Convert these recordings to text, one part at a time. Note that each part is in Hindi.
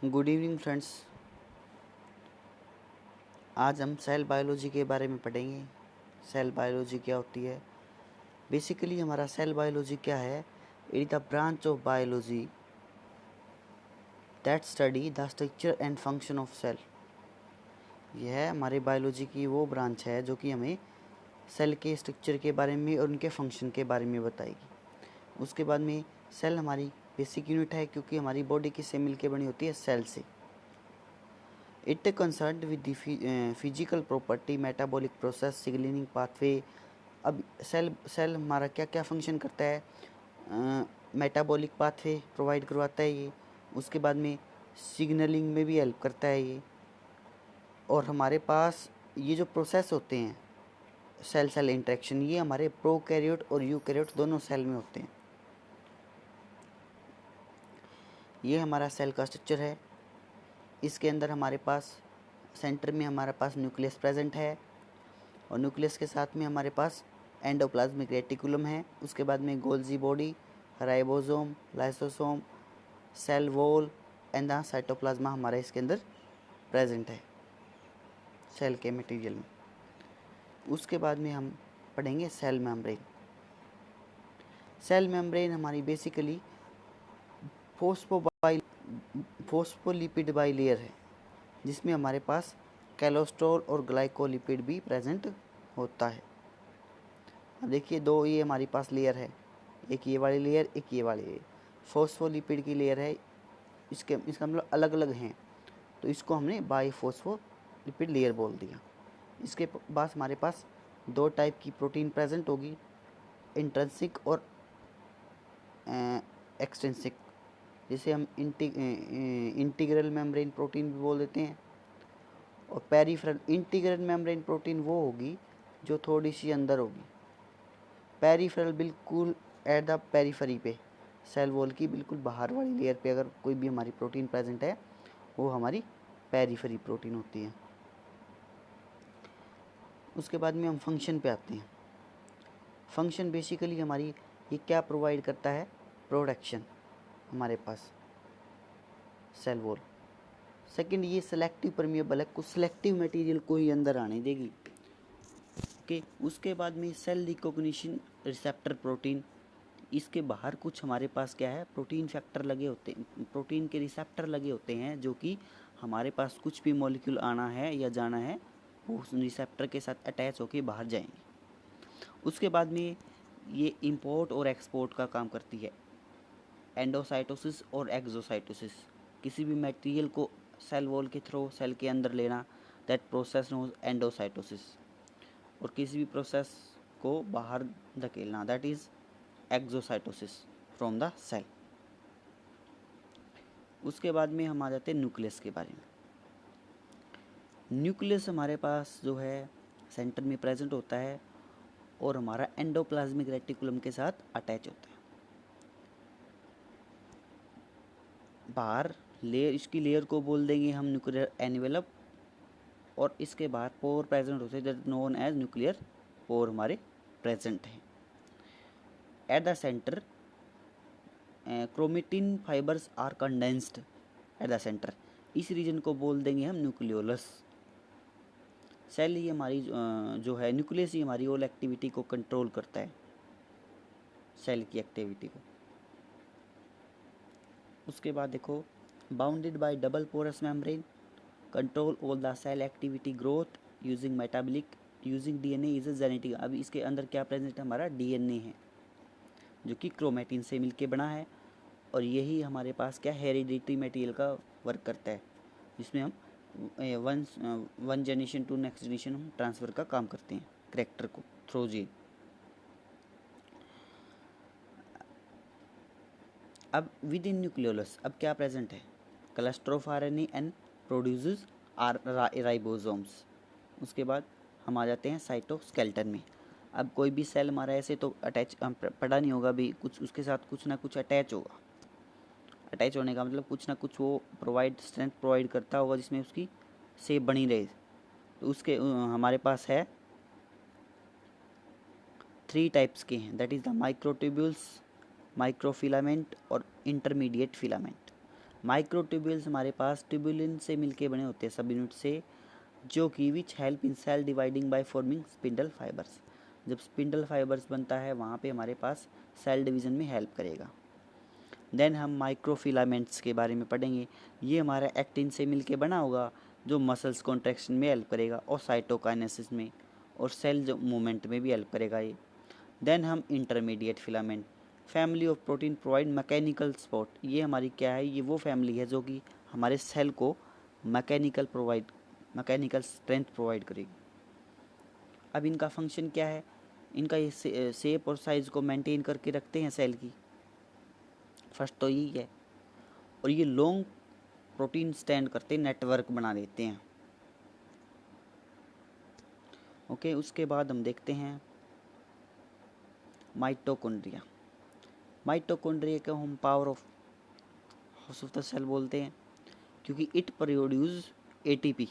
Good evening friends. आज हम सेल बायोलॉजी के बारे में पढ़ेंगे। सेल बायोलॉजी क्या होती है? बेसिकली हमारा सेल बायोलॉजी क्या है? It is the branch of biology that study the structure and function of cell. यह हमारे बायोलॉजी की वो ब्रांच है जो कि हमें सेल के स्ट्रक्चर के बारे में और उनके फंक्शन के बारे में बताएगी। उसके बाद में सेल हमारी बेसिक यूनिट है क्योंकि हमारी बॉडी किससे मिलकर बनी होती है? सेल से। It concerned with the physical property, metabolic process, signaling pathway। अब सेल हमारा क्या क्या फंक्शन करता है? मेटाबॉलिक पाथवे प्रोवाइड करवाता है ये। उसके बाद में सिग्नलिंग में भी हेल्प करता है ये। और हमारे पास ये जो प्रोसेस होते हैं सेल सेल इंटरेक्शन, ये हमारे प्रोकैरियोट और यूकैरियोट दोनों सेल में होते हैं। ये हमारा सेल का स्ट्रक्चर है। इसके अंदर हमारे पास सेंटर में हमारे पास न्यूक्लियस प्रेजेंट है और न्यूक्लियस के साथ में हमारे पास एंडोप्लाज्मिक रेटिकुलम है। उसके बाद में Golgi body, ribosome, lysosome, cell wall and the cytoplasm हमारे इसके अंदर प्रेजेंट है सेल के मटेरियल में। उसके बाद में हम पढ़ेंगे सेल मेम्ब्रेन। सेल मेम्ब्रेन हमारी बेसिकली फोस्फोलिपिड बाइलेयर है जिसमें हमारे पास कोलेस्ट्रॉल और ग्लाइकोलिपिड भी प्रेजेंट होता है। अब देखिए दो ये हमारे पास लेयर है, एक ये वाली लेयर, एक ये वाली लेयर। फोस्फोलिपिड की लेयर है, इसका मतलब अलग अलग हैं, तो इसको हमने बाईफोस्फोलिपिड लेयर बोल दिया। इसके बाद हमारे पास दो टाइप की प्रोटीन प्रेजेंट होगी, इंट्रिंसिक और एक्सट्रिंसिक। जिसे हम इंटीग्रल मेम्ब्रेन प्रोटीन भी बोल देते हैं। और पेरिफेरल इंटीग्रल मेम्ब्रेन प्रोटीन वो होगी जो थोड़ी सी अंदर होगी। पेरिफेरल बिल्कुल एट द पेरीफेरी पे, सेल वॉल की बिल्कुल बाहर वाली लेयर पे अगर कोई भी हमारी प्रोटीन प्रेजेंट है वो हमारी पेरीफेरी प्रोटीन होती है। उसके बाद में हम फंक्शन पे आते हैं। फंक्शन बेसिकली हमारी ये क्या प्रोवाइड करता है? प्रोटेक्शन हमारे पास सेल वॉल। सेकंड, ये सेलेक्टिव परमिएबल है, कुछ सेलेक्टिव मटेरियल को ही अंदर आने देगी। ओके, उसके बाद में सेल रिकॉग्निशन रिसेप्टर प्रोटीन। इसके बाहर कुछ हमारे पास क्या है? प्रोटीन फैक्टर लगे होते हैं, प्रोटीन के रिसेप्टर लगे होते हैं जो कि हमारे पास कुछ भी मॉलिक्यूल आना है या जाना है वो उस रिसेप्टर के साथ अटैच होके बाहर जाएंगे। उसके बाद में ये इंपोर्ट और एक्सपोर्ट का काम करती है, एंडोसाइटोसिस और एक्सोसाइटोसिस। किसी भी मटेरियल को सेल वॉल के थ्रू सेल के अंदर लेना, दैट प्रोसेस नोज एंडोसाइटोसिस। और किसी भी प्रोसेस को बाहर धकेलना, that is exocytosis from the cell. उसके बाद में हम आ जाते हैं न्यूक्लियस के बारे में। न्यूक्लियस हमारे पास जो है सेंटर में प्रेजेंट होता है और हमारा एंडोप्लाज्मिक रेटिकुलम के साथ अटैच होता है। बाहर लेयर, इसकी लेयर को बोल देंगे हम न्यूक्लियर एनवेलप। और इसके बाहर पोर प्रेजेंट होते हैं that known as nuclear pore हमारे प्रेजेंट हैं। At the centre chromatin fibres are condensed at the centre. इस रीजन को बोल देंगे हम न्यूक्लियोलस। सेल ही हमारी जो है न्यूक्लियस ही हमारी ऑल एक्टिविटी को कंट्रोल करता है, सेल की एक्टिविटी को। उसके बाद देखो, bounded by double porous membrane, control all the cell activity growth using metabolic using DNA is a genetic. अब इसके अंदर क्या प्रेजेंट है? हमारा डीएनए है जो कि क्रोमेटिन से मिलके बना है और यही हमारे पास क्या हेरिडिटरी मटेरियल का वर्क करता है, जिसमें हम one generation to next generation हम ट्रांसफ़र का काम करते हैं करैक्टर को थ्रू जीन। अब विद इन न्यूक्लियोलस अब क्या प्रेजेंट है? Cluster of RNA and produces ribosomes. उसके बाद हम आ जाते हैं साइटोस्केलेटन में। अब कोई भी सेल हमारा ऐसे तो अटैच पड़ा नहीं होगा भी, कुछ उसके साथ कुछ ना कुछ अटैच होगा। अटैच होने का मतलब कुछ ना कुछ वो स्ट्रेंथ प्रोवाइड करता होगा जिसमें उसकी शेप बनी रहे। तो उसके हमारे पास है 3 टाइप्स के हैं, that is the microtubules, microfilament और इंटरमीडिएट फिलामेंट। माइक्रोट्यूब्यूल्स हमारे पास ट्यूबुलिन से मिलके बने होते हैं सब यूनिट से, जो कि which help in cell dividing by forming spindle fibres. जब स्पिंडल फाइबर्स बनता है वहाँ पे हमारे पास सेल डिवीज़न में हेल्प करेगा। देन हम माइक्रोफिलामेंट्स के बारे में पढ़ेंगे। ये हमारा एक्टिन से मिलके बना होगा, जो मसल्स कॉन्ट्रैक्शन में हेल्प करेगा और साइटोकाइनेसिस में और सेल जो मूवमेंट में भी हेल्प करेगा ये। देन हम intermediate filament, family of protein provide mechanical support. ये हमारी क्या है, ये वो फैमिली है जो कि हमारे सेल को मैकेनिकल स्ट्रेंथ प्रोवाइड करेगी। अब इनका फंक्शन क्या है, इनका ये शेप और साइज़ को मेंटेन करके रखते हैं सेल की, फर्स्ट तो यही है। और ये लॉन्ग प्रोटीन स्टैंड करते नेटवर्क बना देते हैं। ओके, उसके बाद हम देखते हैं माइटोकॉन्ड्रिया। माइटोकॉन्ड्रिया को हम power of house of the cell बोलते हैं, क्योंकि इट प्रोड्यूस एटीपी।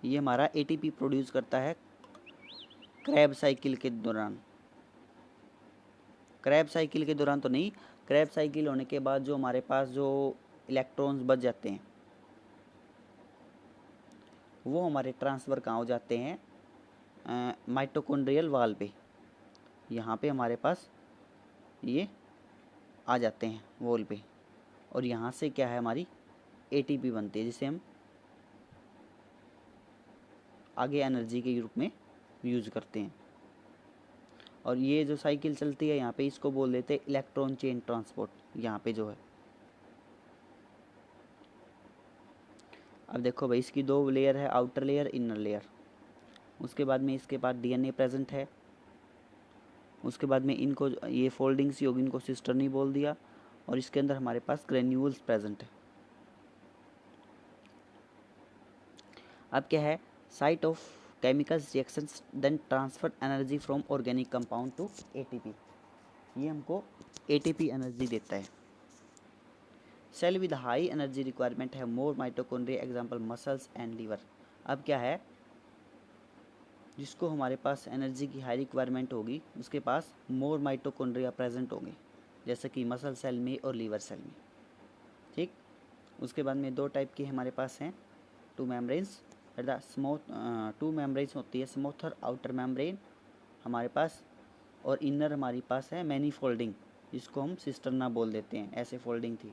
ये हमारा एटीपी प्रोड्यूस करता है क्रैब साइकिल के दौरान। क्रैब साइकिल के दौरान तो नहीं, क्रैब साइकिल होने के बाद जो हमारे पास जो इलेक्ट्रॉन्स बच जाते हैं वो हमारे ट्रांसफ़र कहाँ हो जाते हैं, माइटोकॉन्ड्रियल वाल पे। यहाँ पे हमारे पास ये आ जाते हैं वॉल पे, और यहाँ से क्या है, हमारी एटीपी बनती है, जिसे हम आगे एनर्जी के रूप में यूज़ करते हैं। और ये जो साइकिल चलती है यहाँ पे, इसको बोल देते हैं इलेक्ट्रॉन चेन ट्रांसपोर्ट। यहाँ पे जो है, अब देखो भाई, इसकी दो लेयर है, आउटर लेयर, इनर लेयर। उसके बाद में इसके बाद डीएनए प्रेजेंट है। उसके बाद में इनको ये फोल्डिंग सी होगी, इनको सिस्टर नहीं बोल दिया। और इसके अंदर हमारे पास ग्रेन्यूल्स प्रेजेंट है। अब क्या है, site of chemical reactions then transfer energy from organic compound to ATP. ये हमको एटीपी एनर्जी देता है। Cell with high energy requirement है more mitochondria, example muscles and liver. अब क्या है, जिसको हमारे पास एनर्जी की हाई रिक्वायरमेंट होगी उसके पास मोर माइटोकॉन्ड्रिया प्रेजेंट होंगे, जैसे कि मसल सेल में और लीवर सेल में। ठीक, उसके बाद में दो टाइप के हमारे पास हैं, टू मेम्ब्रेन्स टू मेम्ब्रेन्स होती है, स्मूथर आउटर मेम्ब्रेन हमारे पास, और इनर हमारे पास है मैनी फोल्डिंग, जिसको हम सिस्टर्ना बोल देते हैं। ऐसे फोल्डिंग थी,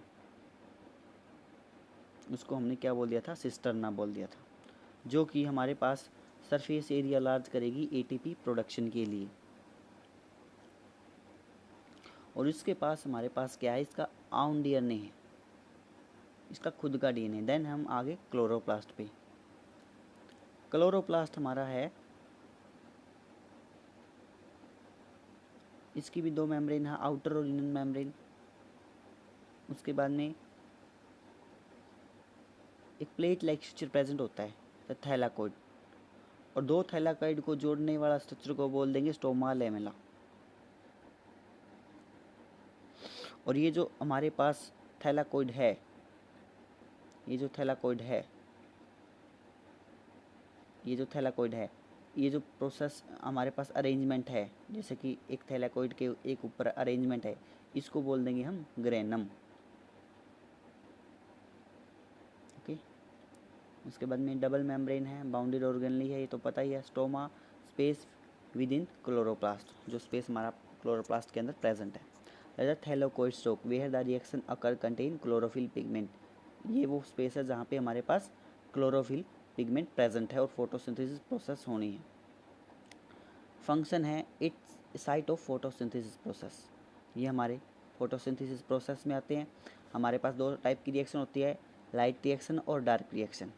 उसको हमने क्या बोल दिया था, सिस्टर्ना बोल दिया था, जो कि हमारे पास सरफेस एरिया लार्ज करेगी एटीपी प्रोडक्शन के लिए। और इसके पास हमारे पास क्या है, इसका आउन डीएनए है, इसका खुद का डीएनए। देन हम आगे क्लोरोप्लास्ट पे। क्लोरोप्लास्ट हमारा है, इसकी भी दो मेम्ब्रेन है, आउटर और इनर मेम्ब्रेन। उसके बाद में एक प्लेट लाइक स्ट्रक्चर प्रेजेंट होता है, द थैलाकोइड, और दो थैलाकोइड को जोड़ने वाला स्ट्रक्चर को बोल देंगे स्टोमा लेमेला। और ये जो हमारे पास थैलाकोइड है, ये जो थैलाकोइड है, ये जो थैलाकोइड है, ये जो प्रोसेस हमारे पास अरेंजमेंट है, जैसे कि एक थैलाकोइड के एक ऊपर अरेंजमेंट है, इसको बोल देंगे हम ग्रेनम। ओके, उसके बाद में डबल मेम्ब्रेन है, बाउंडेड ऑर्गेनली है, ये तो पता ही है। Stoma space within chloroplast, जो स्पेस हमारा क्लोरोप्लास्ट के अंदर प्रेजेंट है। Thylakoid stack where the reaction occur contain chlorophyll pigment. ये वो स्पेस है जहाँ पे हमारे पास क्लोरोफिल पिगमेंट प्रेजेंट है और फोटोसिंथेसिस प्रोसेस होनी है। फंक्शन है it's site of photosynthesis process. ये हमारे फोटोसिंथेसिस प्रोसेस में आते हैं। हमारे पास दो टाइप की रिएक्शन होती है, लाइट रिएक्शन और डार्क रिएक्शन,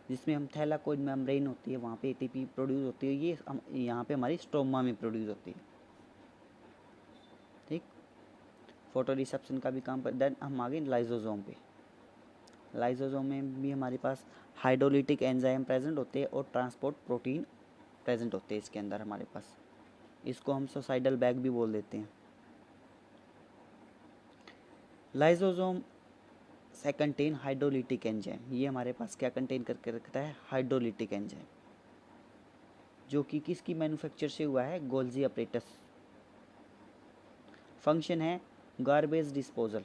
जिसमें हम थैलाकोइड मेम्ब्रेन होती है वहाँ पे एटीपी प्रोड्यूस होती है, ये यहाँ पे हमारी स्टोमा में प्रोड्यूस होती है। ठीक, फोटो रिसेप्शन का भी काम कर। देन हम आगे लाइजोसोम पे। लाइजोसोम में भी हमारे पास हाइड्रोलिटिक एंजाइम प्रेजेंट होते हैं और ट्रांसपोर्ट प्रोटीन प्रेजेंट होते हैं इसके अंदर हमारे पास। इसको हम सुसाइडल बैग भी बोल देते हैं। लाइजोसोम से कंटेन हाइड्रोलिटिक एंजाइम। ये हमारे पास क्या कंटेन करके रखता है, हाइड्रोलिटिक एंजाइम, जो कि किसकी मैन्युफैक्चर से हुआ है, गोल्जी अपरेटस। फंक्शन है गार्बेज डिस्पोजल।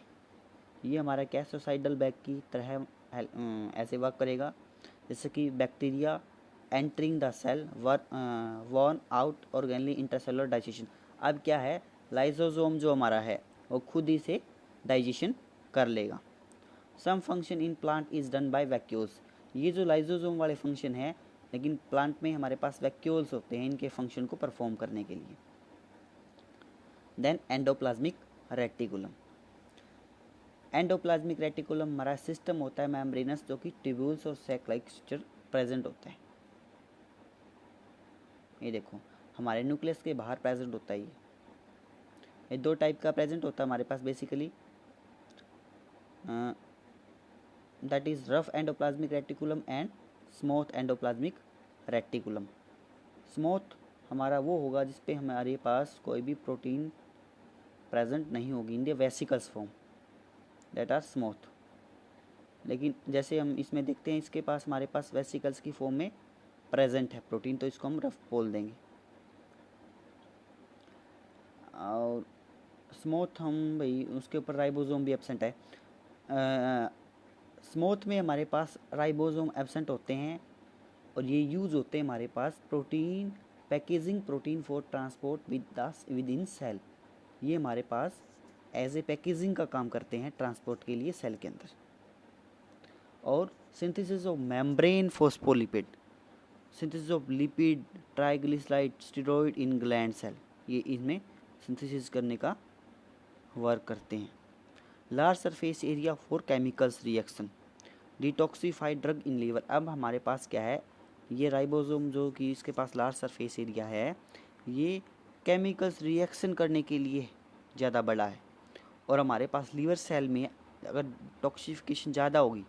ये हमारा क्या सोसाइडल बैग की तरह ऐसे वर्क करेगा जैसे कि bacteria entering the cell worn out organelle intercellular digestion. अब क्या है, लाइसोसोम जो हमारा है वो खुद ही से डाइजेशन कर लेगा। Some function in plant is done by vacuoles. ये जो लाइसोसोम वाले फंक्शन है, लेकिन प्लांट में हमारे पास वैक्यूल्स होते हैं इनके फंक्शन को परफॉर्म करने के लिए। Then endoplasmic reticulum. Endoplasmic reticulum हमारा सिस्टम होता है मेम्ब्रेनस, जो कि ट्यूब्यूल्स और सैक लाइक स्ट्रक्चर प्रेजेंट होता है। ये देखो हमारे न्यूक्लियस के बाहर प्रेजेंट होता है। ये दो टाइप का प्रेजेंट होता है हमारे पास basically, that is rough endoplasmic reticulum and smooth endoplasmic reticulum. Smooth हमारा वो होगा जिसपे हमारे पास कोई भी प्रोटीन प्रेजेंट नहीं होगी in the vesicles form, that are smooth. लेकिन जैसे हम इसमें देखते हैं इसके पास हमारे पास वेसिकल्स की फॉर्म में प्रेजेंट है प्रोटीन, तो इसको हम रफ बोल देंगे। और स्मूथ हम भाई उसके ऊपर राइबोसोम भी एब्सेंट है। स्मूथ में हमारे पास राइबोसोम एब्सेंट होते हैं और ये यूज़ होते हैं हमारे पास protein packaging protein for transport within cell. ये हमारे पास एज ए पैकेजिंग का काम करते हैं ट्रांसपोर्ट के लिए सेल के अंदर। और synthesis of membrane phospholipid, synthesis of lipid triglyceride steroid in gland cell, ये इनमें सिंथेसिस करने का वर्क करते हैं। Large surface area for chemicals reaction, detoxified drug in liver. अब हमारे पास क्या है, ये राइबोसोम जो कि इसके पास लार्ज सरफेस एरिया है, ये केमिकल्स रिएक्शन करने के लिए ज़्यादा बड़ा है। और हमारे पास लीवर सेल में अगर टॉक्सिफिकेशन ज़्यादा होगी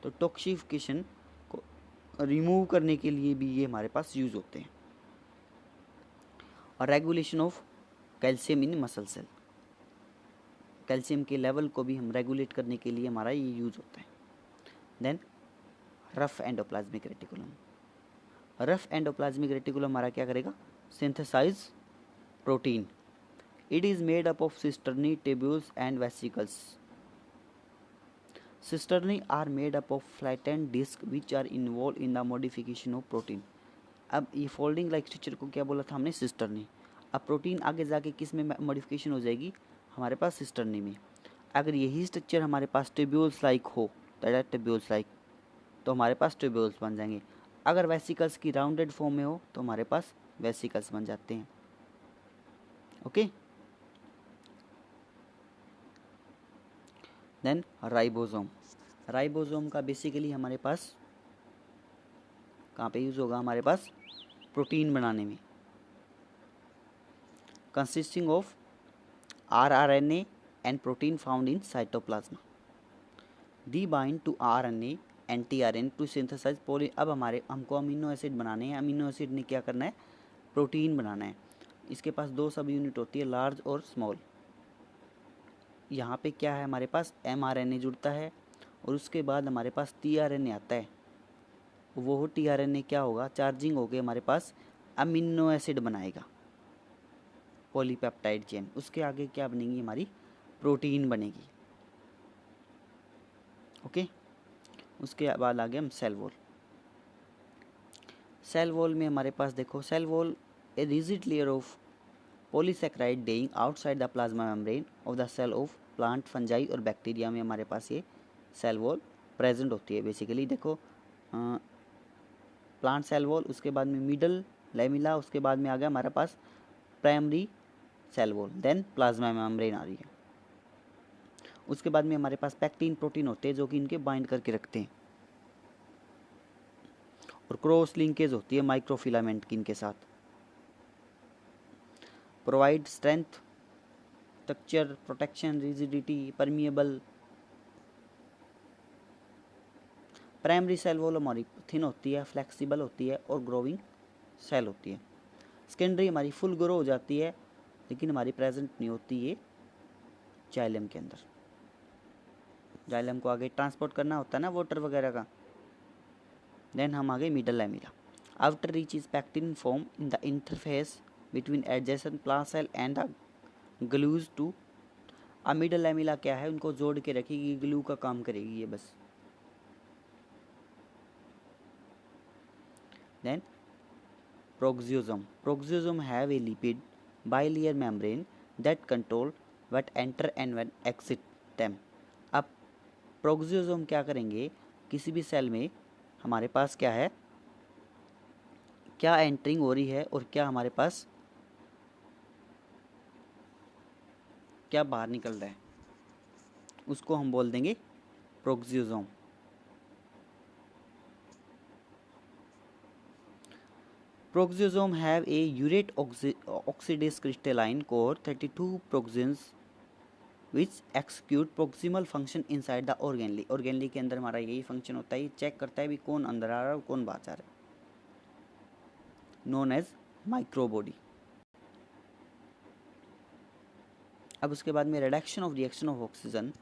तो टॉक्सिफिकेशन को रिमूव करने के लिए भी ये हमारे पास यूज़ होते हैं। और regulation of calcium in muscle cell, calcium के लेवल को भी हम रेगुलेट करने के लिए हमारा ये यूज़ होता है। Then rough endoplasmic reticulum, rough endoplasmic reticulum हमारा क्या करेगा, synthesise protein. It is made up of cisternae tubules and vesicles. Cisternae are made up of flattened disc which are involve in the modification of protein. अब ये फोल्डिंग लाइक स्ट्रक्चर को क्या बोला था हमने, सिस्टर्नी। अब प्रोटीन आगे जाके किस में मॉडिफिकेशन हो जाएगी, हमारे पास सिस्टर्नी में। अगर यही स्ट्रक्चर हमारे पास ट्यूब्यूल्स लाइक हो, दैट आर ट्यूब्यूल्स लाइक, तो हमारे पास ट्यूब्यूल्स बन जाएंगे। अगर वेसिकल्स की राउंडेड फॉर्म में हो तो हमारे पास वेसिकल्स बन जाते हैं। ओके। देन राइबोसोम, राइबोसोम का बेसिकली हमारे पास कहाँ पे यूज़ होगा, हमारे पास प्रोटीन बनाने में। Consisting of rRNA and protein found in cytoplasm. They bind to RNA and tRNA to synthesize poly। अब हमको अमीनो एसिड बनाने हैं। अमीनो एसिड ने क्या करना है, प्रोटीन बनाना है। इसके पास दो सब यूनिट होती है, लार्ज और स्मॉल। यहाँ पे क्या है, हमारे पास mRNA जुड़ता है और उसके बाद हमारे पास tRNA आता है। वो tRNA क्या होगा, चार्जिंग होके हमारे पास अमीनो एसिड बनाएगा, पॉलीपेप्टाइड चेन। उसके आगे क्या बनेगी, हमारी प्रोटीन बनेगी। ओके। उसके बाद आगे हम सेल वॉल। सेल वॉल में हमारे पास देखो, cell wall a rigid layer of polysaccharide lying outside the plasma membrane of the cell of plant, fungi और बैक्टीरिया में हमारे पास ये सेल वॉल प्रेजेंट होती है। बेसिकली देखो प्लांट सेल वॉल, उसके बाद में मिडल लेमिला, उसके बाद में आ गया हमारे पास primary cell wall, then plasma membrane आ रही है। उसके बाद में हमारे पास पैक्टिन प्रोटीन होते हैं जो कि इनके बाइंड करके रखते हैं। और क्रॉस लिंकेज होती है माइक्रोफिलामेंट की इनके साथ। Provide strength, structure, protection, rigidity, permeable. Primary cell wall हमारी थिन होती है, फ्लेक्सिबल होती है और ग्रोइंग सेल होती है। सेकेंडरी हमारी फुल ग्रो हो जाती है लेकिन हमारी प्रेजेंट नहीं होती ये जाइलम के अंदर। जाइलम को आगे ट्रांसपोर्ट करना होता है ना वाटर वगैरह का। देन हम आगे middle lamella. After reach is pectin form in the interface between adjacent plant cell and the glues to. अमीडा लैमिला क्या है, उनको जोड़ के रखेगी, ग्लू का काम करेगी ये बस। Then peroxisome have a lipid bilayer membrane that control what enter and what exit them. अब प्रोक्सियोसोम क्या करेंगे, किसी भी सेल में हमारे पास क्या है, क्या एंटरिंग हो रही है और क्या हमारे पास क्या बाहर निकल रहा है, उसको हम बोल देंगे प्रोक्सियोसोम। Proxyosome have a urate oxidase crystalline core 32 proxins which execute proximal function inside the organelle। organelle के अंदर हमारा यही फंक्शन होता है, ये चेक करता है भी कौन अंदर आ रहा है और कौन बाहर जा रहा है, नोन एज माइक्रोबॉडी। अब उसके बाद में reduction of oxygen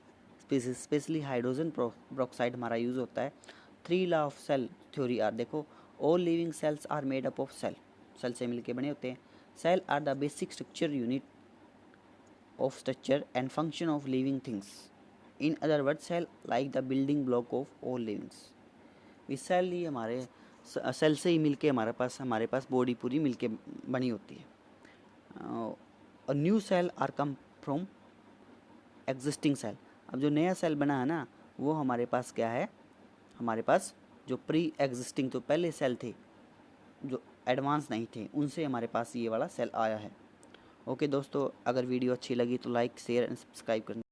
specially hydrogen peroxide हमारा यूज होता है। 3 law of cell theory are, देखो all living cells are made up of cell से मिलके बने होते हैं। Cell are the basic structure unit of structure and function of living things. In other word cell like the building block of all livings. इस सेल ही हमारे सेल से ही मिलके हमारे पास बॉडी पूरी मिलके बनी होती है। और new cell are come from existing cell. अब जो नया सेल बना है ना, वो हमारे पास क्या है, हमारे पास जो प्री एग्जिस्टिंग तो पहले सेल थे जो एडवांस नहीं थे, उनसे हमारे पास ये वाला सेल आया है। ओके दोस्तों, अगर वीडियो अच्छी लगी तो लाइक शेयर एंड सब्सक्राइब करना।